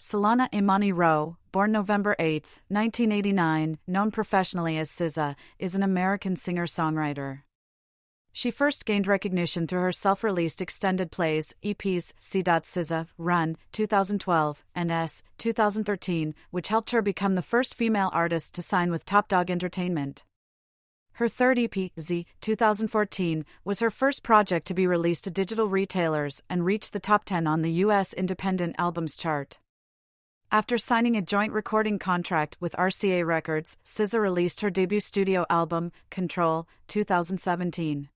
Solána Imani Rowe, born November 8, 1989, known professionally as SZA, is an American singer-songwriter. She first gained recognition through her self-released extended plays, EPs, See.SZA.Run, 2012, and S, 2013, which helped her become the first female artist to sign with Dawg Entertainment. Her third EP, Z, 2014, was her first project to be released to digital retailers and reached the top 10 on the U.S. Independent Albums chart. After signing a joint recording contract with RCA Records, SZA released her debut studio album, Control, 2017.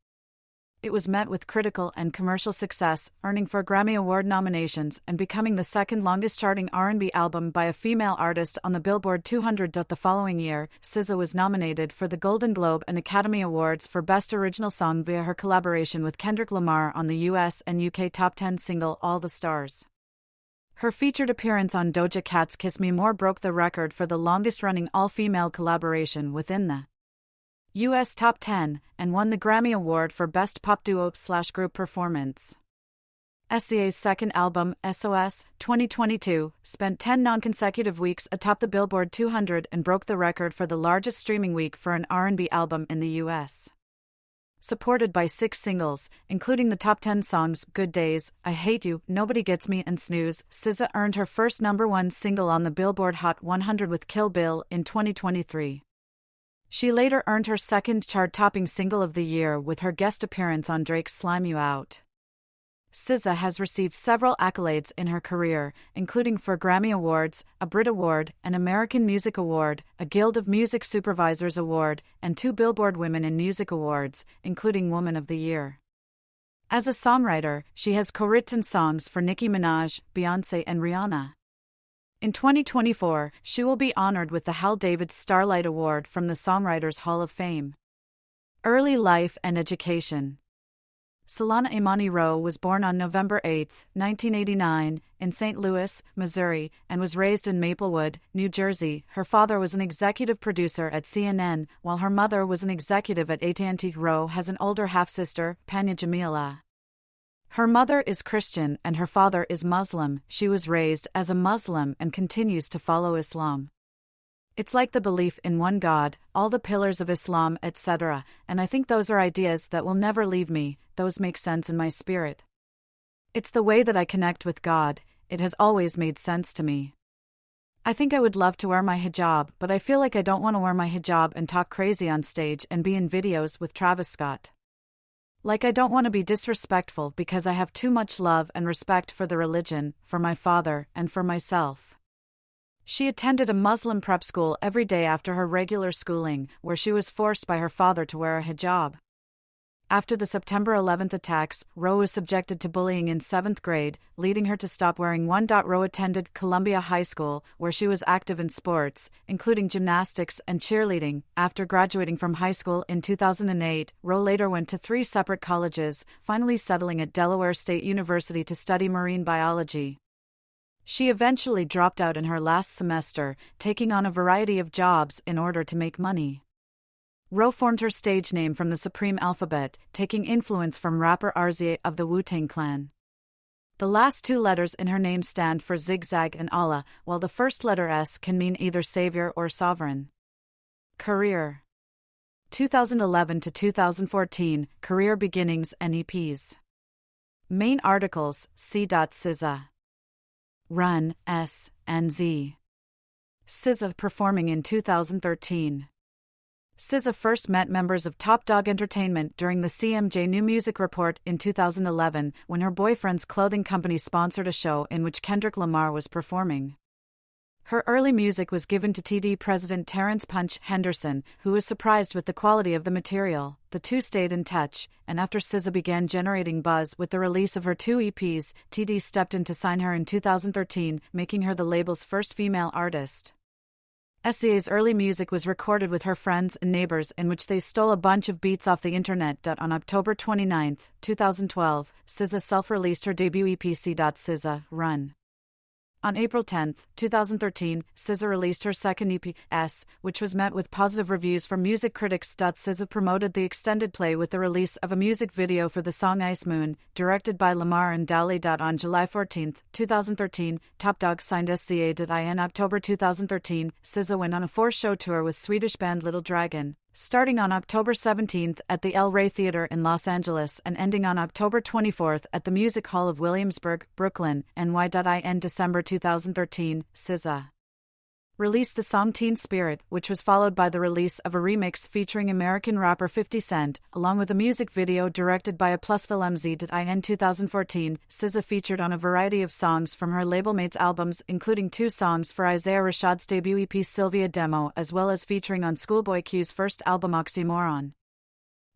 It was met with critical and commercial success, earning 4 Grammy Award nominations and becoming the second longest-charting R&B album by a female artist on the Billboard 200. The following year, SZA was nominated for the Golden Globe and Academy Awards for Best Original Song via her collaboration with Kendrick Lamar on the US and UK Top 10 single All the Stars. Her featured appearance on Doja Cat's Kiss Me More broke the record for the longest-running all-female collaboration within the U.S. Top 10, and won the Grammy Award for Best Pop Duo/Group Performance. SZA's second album, SOS, 2022, spent 10 non-consecutive weeks atop the Billboard 200 and broke the record for the largest streaming week for an R&B album in the U.S. Supported by 6 singles, including the top 10 songs Good Days, I Hate You, Nobody Gets Me and Snooze, SZA earned her first #1 single on the Billboard Hot 100 with Kill Bill in 2023. She later earned her second chart-topping single of the year with her guest appearance on Drake's Slime You Out. SZA has received several accolades in her career, including 4 Grammy Awards, a Brit Award, an American Music Award, a Guild of Music Supervisors Award, and 2 Billboard Women in Music Awards, including Woman of the Year. As a songwriter, she has co-written songs for Nicki Minaj, Beyoncé, and Rihanna. In 2024, she will be honored with the Hal David Starlight Award from the Songwriters Hall of Fame. Early life and education. Solána Imani Rowe was born on November 8, 1989, in St. Louis, Missouri, and was raised in Maplewood, New Jersey. Her father was an executive producer at CNN, while her mother was an executive at AT&T. Rowe has an older half-sister, Panya Jamila. Her mother is Christian and her father is Muslim. She was raised as a Muslim and continues to follow Islam. It's like the belief in one God, all the pillars of Islam, etc., and I think those are ideas that will never leave me. Those make sense in my spirit. It's the way that I connect with God. It has always made sense to me. I think I would love to wear my hijab, but I feel like I don't want to wear my hijab and talk crazy on stage and be in videos with Travis Scott. Like I don't want to be disrespectful because I have too much love and respect for the religion, for my father, and for myself. She attended a Muslim prep school every day after her regular schooling, where she was forced by her father to wear a hijab. After the September 11th attacks, Rowe was subjected to bullying in 7th grade, leading her to stop wearing one. Rowe attended Columbia High School, where she was active in sports, including gymnastics and cheerleading. After graduating from high school in 2008, Rowe later went to 3 separate colleges, finally settling at Delaware State University to study marine biology. She eventually dropped out in her last semester, taking on a variety of jobs in order to make money. Rowe formed her stage name from the Supreme Alphabet, taking influence from rapper RZA of the Wu-Tang Clan. The last 2 letters in her name stand for Zigzag and Allah, while the first letter S can mean either savior or sovereign. Career. 2011 to 2014, career beginnings and EPs. Main articles, See.SZA.Run, S, and Z. SZA performing in 2013. SZA first met members of Dawg Entertainment during the CMJ New Music Report in 2011, when her boyfriend's clothing company sponsored a show in which Kendrick Lamar was performing. Her early music was given to TD president Terrence "Punch" Henderson, who was surprised with the quality of the material. The two stayed in touch, and after SZA began generating buzz with the release of her 2 EPs, TD stepped in to sign her in 2013, making her the label's first female artist. SZA's early music was recorded with her friends and neighbors, in which they stole a bunch of beats off the internet. On October 29, 2012, SZA self-released her debut EP See.SZA.Run. On April 10, 2013, SZA released her second EP, S, which was met with positive reviews from music critics. SZA promoted the extended play with the release of a music video for the song Ice Moon, directed by Lamar and Dowley. On July 14, 2013, Top Dawg signed SZA.Run. October 2013, SZA went on a 4-show tour with Swedish band Little Dragon, starting on October 17 at the El Rey Theater in Los Angeles and ending on October 24 at the Music Hall of Williamsburg, Brooklyn, NY. In December 2013, SZA released the song Teen Spirit, which was followed by the release of a remix featuring American rapper 50 Cent, along with a music video directed by a Plusville MZ. In 2014, SZA featured on a variety of songs from her label mates' albums, including 2 songs for Isaiah Rashad's debut EP Sylvia Demo, as well as featuring on Schoolboy Q's first album Oxymoron.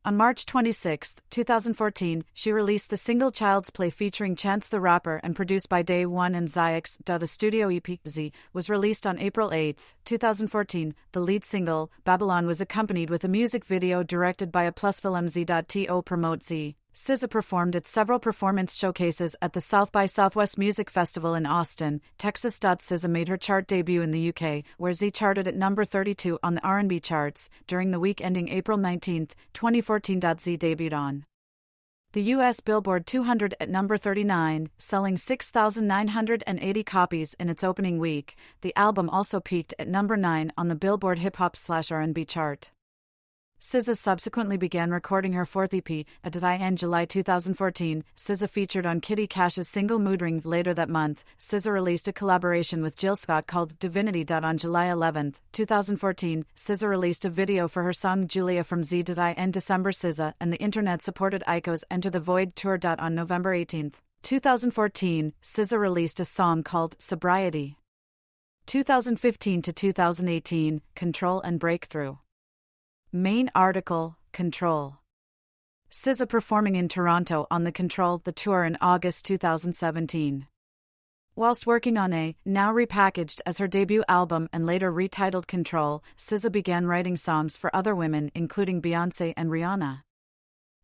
On March 26, 2014, she released the single Child's Play featuring Chance the Rapper and produced by Day One and Zyx. The studio EP, Z, was released on April 8, 2014. The lead single, Babylon, was accompanied with a music video directed by a Plusville MZ. To promote Z, SZA performed at several performance showcases at the South by Southwest Music Festival in Austin, Texas. SZA made her chart debut in the UK, where Z charted at number 32 on the R&B charts during the week ending April 19, 2014. Z debuted on the US Billboard 200 at number 39, selling 6,980 copies in its opening week. The album also peaked at number 9 on the Billboard Hip Hop/R&B chart. SZA subsequently began recording her 4th EP, in July 2014. SZA featured on Kitty Cash's single Mood Ring. Later that month, SZA released a collaboration with Jill Scott called Divinity. On July 11, 2014, SZA released a video for her song Julia from Z. In December, SZA and the internet-supported Iko's Enter the Void tour. On November 18, 2014, SZA released a song called Sobriety. 2015 to 2018, Control and Breakthrough. Main article, Control. SZA performing in Toronto on the Control the tour in August 2017. Whilst working on a, now repackaged as her debut album and later retitled Control, SZA began writing songs for other women including Beyoncé and Rihanna.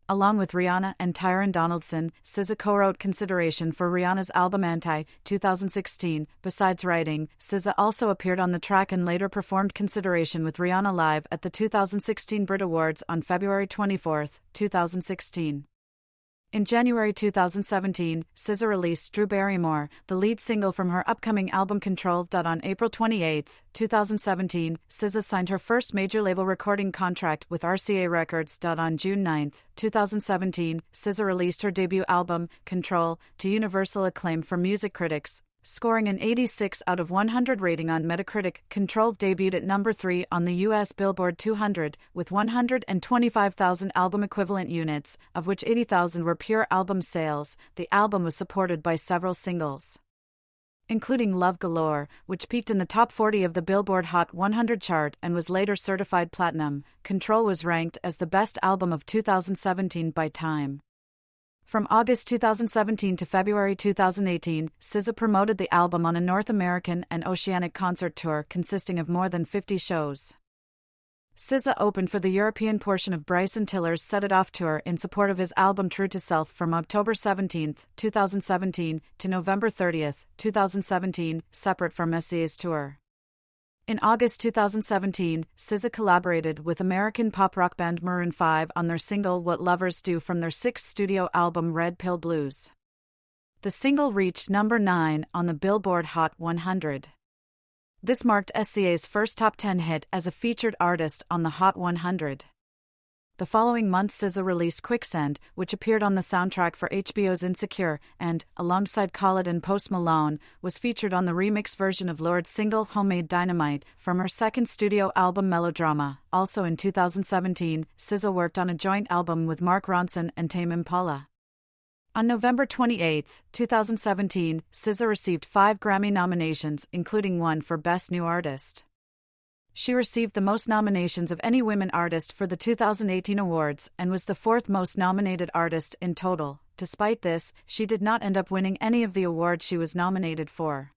Along with Rihanna and Tyron Donaldson, SZA co-wrote Consideration for Rihanna's album Anti, 2016. Besides writing, SZA also appeared on the track and later performed Consideration with Rihanna live at the 2016 Brit Awards on February 24, 2016. In January 2017, SZA released Drew Barrymore, the lead single from her upcoming album Control. On April 28, 2017, SZA signed her first major label recording contract with RCA Records. On June 9, 2017, SZA released her debut album, Control, to universal acclaim from music critics, scoring an 86 out of 100 rating on Metacritic. Control debuted at number 3 on the US Billboard 200, with 125,000 album equivalent units, of which 80,000 were pure album sales. The album was supported by several singles, including Love Galore, which peaked in the top 40 of the Billboard Hot 100 chart and was later certified platinum. Control was ranked as the best album of 2017 by Time. From August 2017 to February 2018, SZA promoted the album on a North American and Oceanic concert tour consisting of more than 50 shows. SZA opened for the European portion of Bryson Tiller's Set It Off tour in support of his album True to Self from October 17, 2017 to November 30, 2017, separate from SZA's tour. In August 2017, SZA collaborated with American pop-rock band Maroon 5 on their single What Lovers Do from their 6th studio album Red Pill Blues. The single reached number 9 on the Billboard Hot 100. This marked SZA's first top 10 hit as a featured artist on the Hot 100. The following month, SZA released Quicksand, which appeared on the soundtrack for HBO's Insecure, and, alongside Khalid and Post Malone, was featured on the remix version of Lord's single Homemade Dynamite from her second studio album Melodrama. Also in 2017, SZA worked on a joint album with Mark Ronson and Tame Impala. On November 28, 2017, SZA received 5 Grammy nominations, including one for Best New Artist. She received the most nominations of any women artist for the 2018 awards and was the 4th most nominated artist in total. Despite this, she did not end up winning any of the awards she was nominated for.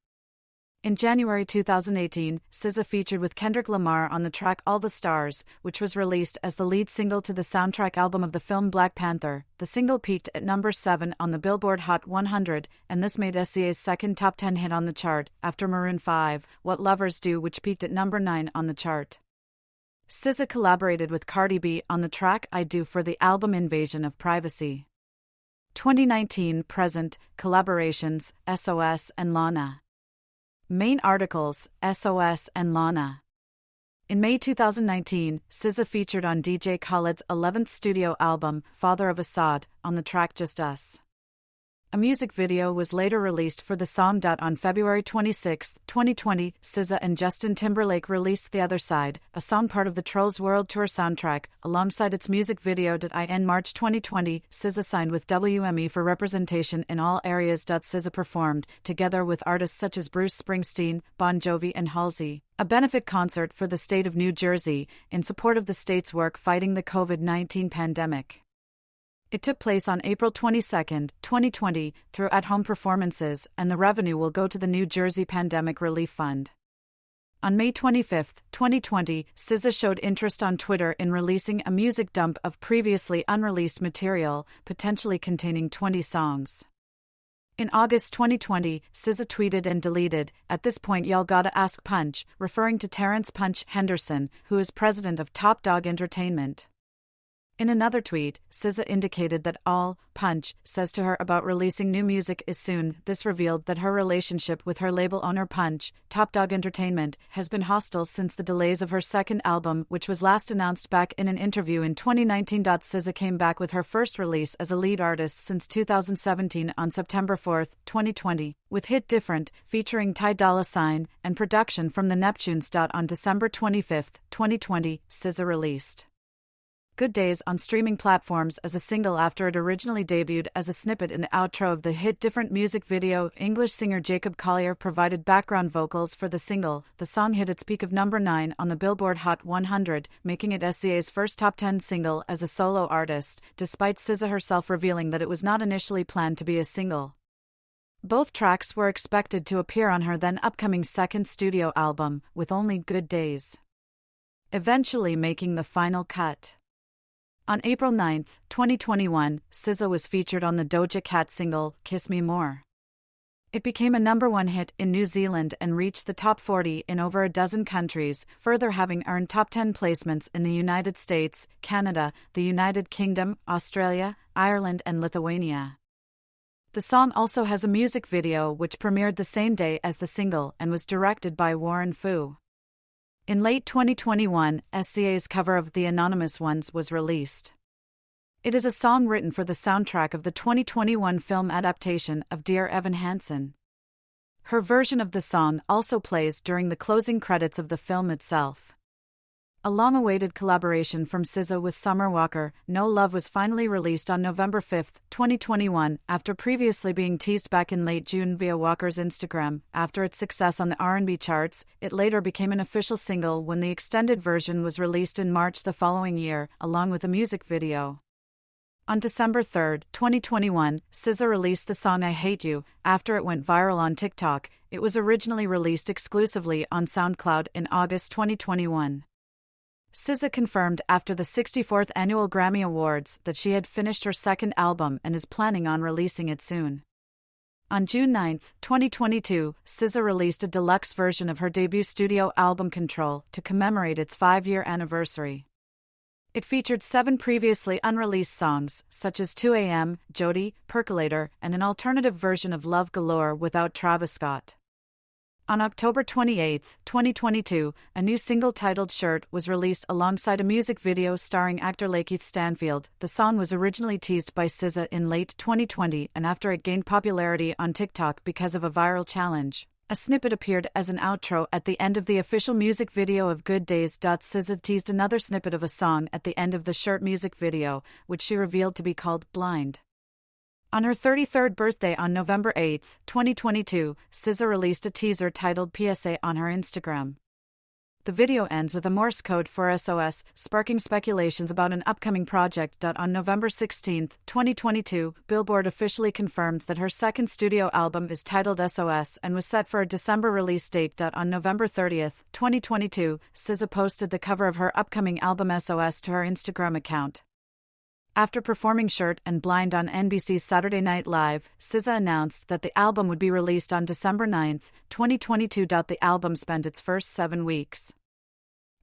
In January 2018, SZA featured with Kendrick Lamar on the track All the Stars, which was released as the lead single to the soundtrack album of the film Black Panther. The single peaked at number 7 on the Billboard Hot 100, and this made SZA's second top 10 hit on the chart, after Maroon 5, What Lovers Do, which peaked at number 9 on the chart. SZA collaborated with Cardi B on the track I Do for the album Invasion of Privacy. 2019 present collaborations SOS and Lana. Main articles, SOS and Lana. In May 2019, SZA featured on DJ Khaled's 11th studio album, Father of Assad, on the track Just Us. A music video was later released for the song. On February 26, 2020, SZA and Justin Timberlake released The Other Side, a song part of the Trolls World Tour soundtrack, alongside its music video. In March 2020, SZA signed with WME for representation in all areas. SZA performed, together with artists such as Bruce Springsteen, Bon Jovi and Halsey, a benefit concert for the state of New Jersey, in support of the state's work fighting the COVID-19 pandemic. It took place on April 22, 2020, through at-home performances, and the revenue will go to the New Jersey Pandemic Relief Fund. On May 25, 2020, SZA showed interest on Twitter in releasing a music dump of previously unreleased material, potentially containing 20 songs. In August 2020, SZA tweeted and deleted, "At this point y'all gotta ask Punch," referring to Terrence Punch Henderson, who is president of Dawg Entertainment. In another tweet, SZA indicated that all Punch says to her about releasing new music is soon. This revealed that her relationship with her label owner Punch, Dawg Entertainment, has been hostile since the delays of her second album, which was last announced back in an interview in 2019. SZA came back with her first release as a lead artist since 2017 on September 4, 2020, with hit Different, featuring Ty Dolla $ign, and production from the Neptunes. On December 25, 2020, SZA released Good Days on streaming platforms as a single after it originally debuted as a snippet in the outro of the hit Different music video. English singer Jacob Collier provided background vocals for the single. The song hit its peak of number 9 on the Billboard Hot 100, making it SZA's first top 10 single as a solo artist, despite SZA herself revealing that it was not initially planned to be a single. Both tracks were expected to appear on her then upcoming second studio album, with only Good Days eventually making the final cut. On April 9, 2021, SZA was featured on the Doja Cat single, Kiss Me More. It became a number 1 hit in New Zealand and reached the top 40 in over a dozen countries, further having earned top 10 placements in the United States, Canada, the United Kingdom, Australia, Ireland and Lithuania. The song also has a music video which premiered the same day as the single and was directed by Warren Fu. In late 2021, SZA's cover of The Anonymous Ones was released. It is a song written for the soundtrack of the 2021 film adaptation of Dear Evan Hansen. Her version of the song also plays during the closing credits of the film itself. A long-awaited collaboration from SZA with Summer Walker, No Love, was finally released on November 5, 2021, after previously being teased back in late June via Walker's Instagram. After its success on the R&B charts, it later became an official single when the extended version was released in March the following year, along with a music video. On December 3, 2021, SZA released the song I Hate You. After it went viral on TikTok, it was originally released exclusively on SoundCloud in August 2021. SZA confirmed after the 64th Annual Grammy Awards that she had finished her second album and is planning on releasing it soon. On June 9, 2022, SZA released a deluxe version of her debut studio album Control to commemorate its 5-year anniversary. It featured 7 previously unreleased songs, such as 2 AM, Jody, Percolator, and an alternative version of Love Galore without Travis Scott. On October 28, 2022, a new single titled Shirt was released alongside a music video starring actor Lakeith Stanfield. The song was originally teased by SZA in late 2020 and after it gained popularity on TikTok because of a viral challenge. A snippet appeared as an outro at the end of the official music video of Good Days. SZA teased another snippet of a song at the end of the Shirt music video, which she revealed to be called Blind. On her 33rd birthday on November 8, 2022, SZA released a teaser titled PSA on her Instagram. The video ends with a Morse code for SOS, sparking speculations about an upcoming project. On November 16, 2022, Billboard officially confirmed that her second studio album is titled SOS and was set for a December release date. On November 30, 2022, SZA posted the cover of her upcoming album SOS to her Instagram account. After performing Shirt and Blind on NBC's Saturday Night Live, SZA announced that the album would be released on December 9, 2022. The album spent its first 7 weeks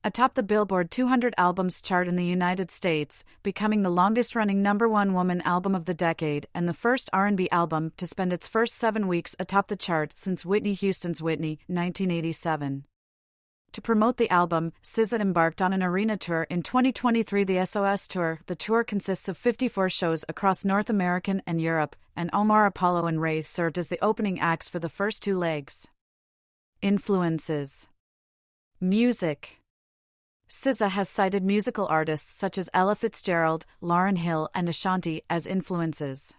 atop the Billboard 200 albums chart in the United States, becoming the longest-running #1 woman album of the decade and the first R&B album to spend its first 7 weeks atop the chart since Whitney Houston's Whitney, 1987. To promote the album, SZA embarked on an arena tour in 2023, the SOS Tour. The tour consists of 54 shows across North America and Europe, and Omar Apollo and Ray served as the opening acts for the first 2 legs. Influences. Music. SZA has cited musical artists such as Ella Fitzgerald, Lauryn Hill, and Ashanti as influences.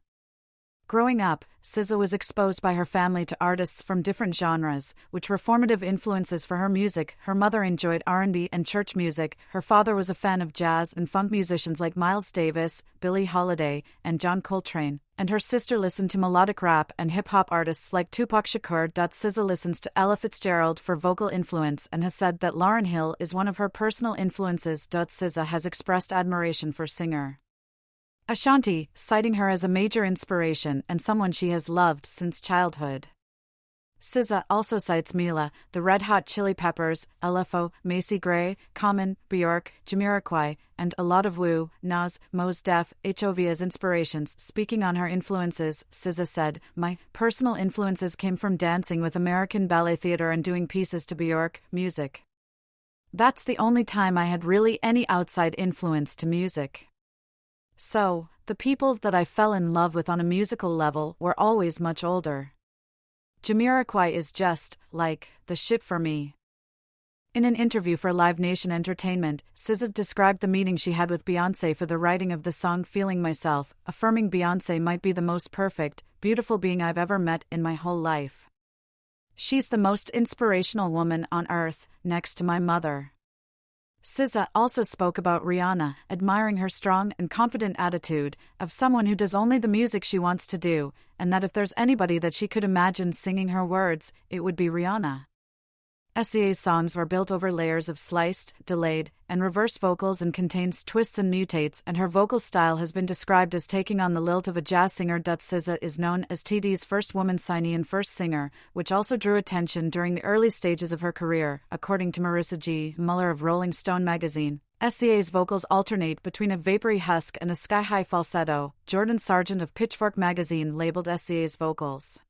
Growing up, SZA was exposed by her family to artists from different genres, which were formative influences for her music. Her mother enjoyed R&B and church music, her father was a fan of jazz and funk musicians like Miles Davis, Billie Holiday, and John Coltrane, and her sister listened to melodic rap and hip-hop artists like Tupac Shakur. SZA listens to Ella Fitzgerald for vocal influence and has said that Lauryn Hill is one of her personal influences. SZA has expressed admiration for singer Ashanti, citing her as a major inspiration and someone she has loved since childhood. SZA also cites Mila, the Red Hot Chili Peppers, LFO, Macy Gray, Common, Bjork, Jamiroquai, and a lot of Wu, Nas, Mos Def, HOV as inspirations. Speaking on her influences, SZA said, "My personal influences came from dancing with American Ballet Theatre and doing pieces to Bjork music. That's the only time I had really any outside influence to music. So, the people that I fell in love with on a musical level were always much older. Jamiroquai is just, like, the shit for me." In an interview for Live Nation Entertainment, SZA described the meeting she had with Beyoncé for the writing of the song Feeling Myself, affirming Beyoncé might be the most perfect, beautiful being I've ever met in my whole life. "She's the most inspirational woman on earth, next to my mother." SZA also spoke about Rihanna, admiring her strong and confident attitude of someone who does only the music she wants to do, and that if there's anybody that she could imagine singing her words, it would be Rihanna. SZA's songs are built over layers of sliced, delayed, and reverse vocals and contains twists and mutates, and her vocal style has been described as taking on the lilt of a jazz singer. SZA is known as TD's first woman signee and first singer, which also drew attention during the early stages of her career, according to Marissa G. Muller of Rolling Stone magazine. SZA's vocals alternate between a vapory husk and a sky-high falsetto. Jordan Sargent of Pitchfork magazine labeled SZA's vocals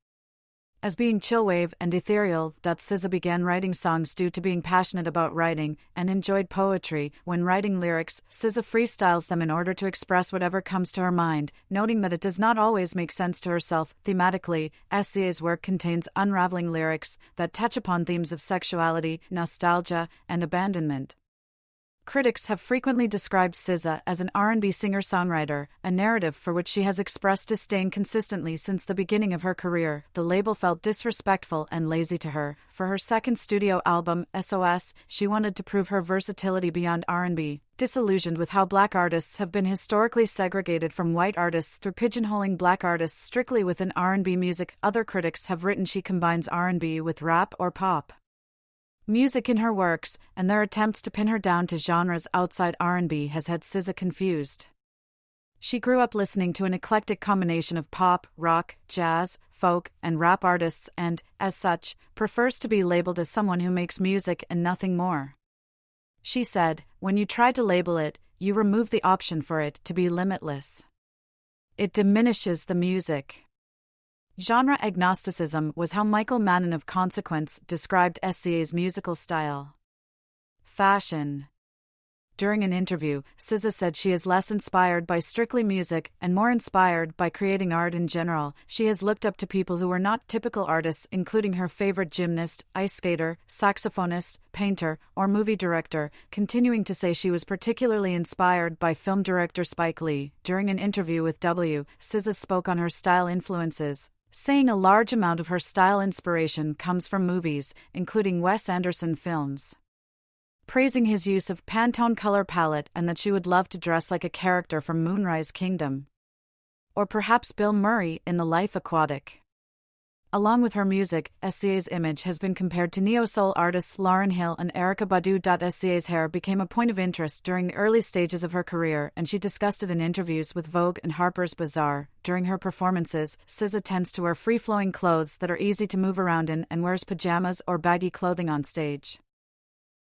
as being chillwave and ethereal. SZA began writing songs due to being passionate about writing and enjoyed poetry. When writing lyrics, SZA freestyles them in order to express whatever comes to her mind, noting that it does not always make sense to herself. Thematically, SZA's work contains unraveling lyrics that touch upon themes of sexuality, nostalgia, and abandonment. Critics have frequently described SZA as an R&B singer-songwriter, a narrative for which she has expressed disdain consistently since the beginning of her career. The label felt disrespectful and lazy to her. For her second studio album, SOS, she wanted to prove her versatility beyond R&B. Disillusioned with how black artists have been historically segregated from white artists through pigeonholing black artists strictly within R&B music, other critics have written she combines R&B with rap or pop music in her works, and their attempts to pin her down to genres outside R&B has had SZA confused. She grew up listening to an eclectic combination of pop, rock, jazz, folk, and rap artists and, as such, prefers to be labeled as someone who makes music and nothing more. She said, "When you try to label it, you remove the option for it to be limitless. It diminishes the music." Genre agnosticism was how Michael Mannon of Consequence described SZA's musical style. Fashion. During an interview, SZA said she is less inspired by strictly music and more inspired by creating art in general. She has looked up to people who are not typical artists, including her favorite gymnast, ice skater, saxophonist, painter, or movie director, continuing to say she was particularly inspired by film director Spike Lee. During an interview with W, SZA spoke on her style influences, saying a large amount of her style inspiration comes from movies, including Wes Anderson films. praising his use of Pantone color palette and that she would love to dress like a character from Moonrise Kingdom. Or perhaps Bill Murray in The Life Aquatic. Along with her music, SZA's image has been compared to neo-soul artists Lauryn Hill and Erykah Badu. SZA's hair became a point of interest during the early stages of her career, and she discussed it in interviews with Vogue and Harper's Bazaar. During her performances, SZA tends to wear free-flowing clothes that are easy to move around in and wears pajamas or baggy clothing on stage.